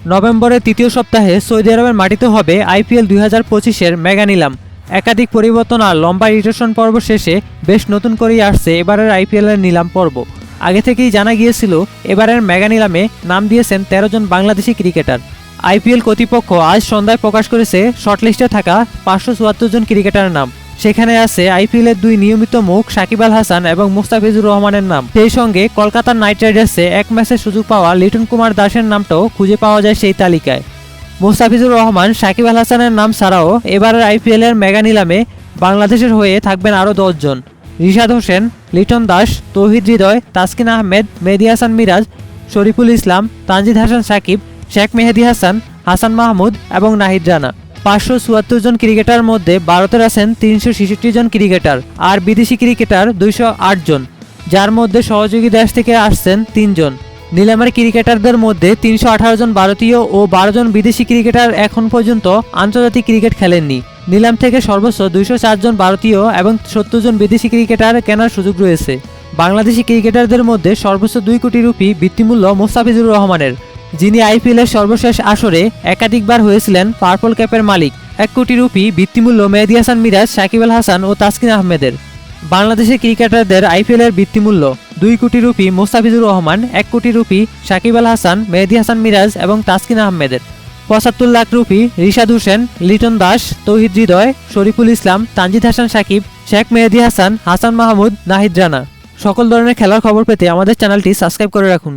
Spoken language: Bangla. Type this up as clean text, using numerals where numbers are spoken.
নভেম্বরের তৃতীয় সপ্তাহে সৌদি আরবের মাটিতে হবে আইপিএল 2025-এর মেগা নিলাম। একাধিক পরিবর্তন আর লম্বা রিটেশন পর্ব শেষে বেশ নতুন করেই আসছে এবারের আইপিএলের নিলাম পর্ব। আগে থেকেই জানা গিয়েছিল এবারের মেগা নিলামে নাম দিয়েছেন 13 জন বাংলাদেশি ক্রিকেটার। আইপিএল কর্তৃপক্ষ আজ সন্ধ্যায় প্রকাশ করেছে শর্টলিস্টে থাকা 574 জন ক্রিকেটারের নাম। সেখানে আছে আইপিএলের দুই নিয়মিত মুখ সাকিব আল হাসান এবং মুস্তাফিজুর রহমানের নাম। সেই সঙ্গে কলকাতা নাইট রাইডার্সে এক ম্যাচের সুযোগ পাওয়া লিটন কুমার দাসের নামটাও খুঁজে পাওয়া যায় সেই তালিকায়। মুস্তাফিজুর রহমান, সাকিব আল হাসানের নাম ছাড়াও এবারের আইপিএলের মেগা নিলামে বাংলাদেশের হয়ে থাকবেন আরও 10 জন। রিশাদ হোসেন, লিটন দাস, তৌহিদ হৃদয়, তাসকিন আহমেদ, মেহেদী হাসান মিরাজ, শরীফুল ইসলাম, তানজিদ হাসান সাকিব, শেখ মেহেদী হাসান, হাসান মাহমুদ এবং নাহিদ রানা। 574 জন ক্রিকেটার মধ্যে ভারতের আছেন 366 জন ক্রিকেটার আর বিদেশি ক্রিকেটার 208 জন, যার মধ্যে সহযোগী দেশ থেকে আসছেন 3 জন। নিলামের ক্রিকেটারদের মধ্যে 318 জন ভারতীয় ও 12 জন বিদেশি ক্রিকেটার এখন পর্যন্ত আন্তর্জাতিক ক্রিকেট খেলেননি। নিলাম থেকে সর্বোচ্চ 204 জন ভারতীয় এবং 70 জন বিদেশি ক্রিকেটার কেনার সুযোগ রয়েছে। বাংলাদেশি ক্রিকেটারদের মধ্যে সর্বোচ্চ 2 কোটি রুপি বৃত্তিমূল্য মুস্তাফিজুর রহমানের, যিনি আইপিএলের সর্বশেষ আসরে একাধিকবার হয়েছিলেন পার্পল ক্যাপের মালিক। 1 কোটি রুপি বৃত্তিমূল্য মেহেদী হাসান মিরাজ, সাকিব আল হাসান ও তাসকিন আহমেদের। বাংলাদেশের ক্রিকেটারদের আইপিএলের বৃত্তিমূল্য 2 কোটি রুপি মুস্তাফিজুর রহমান, 1 কোটি রুপি সাকিব আল হাসান, মেহেদী হাসান মিরাজ এবং তাসকিন আহমেদের। 75 লাখ রুপি রিশাদ হোসেন, লিটন দাস, তৌহিদ হৃদয়, শরীফুল ইসলাম, তানজিদ হাসান সাকিব, শেখ মেহেদী হাসান, হাসান মাহমুদ, নাহিদ রানা। সকল ধরনের খেলার খবর পেতে আমাদের চ্যানেলটি সাবস্ক্রাইব করে রাখুন।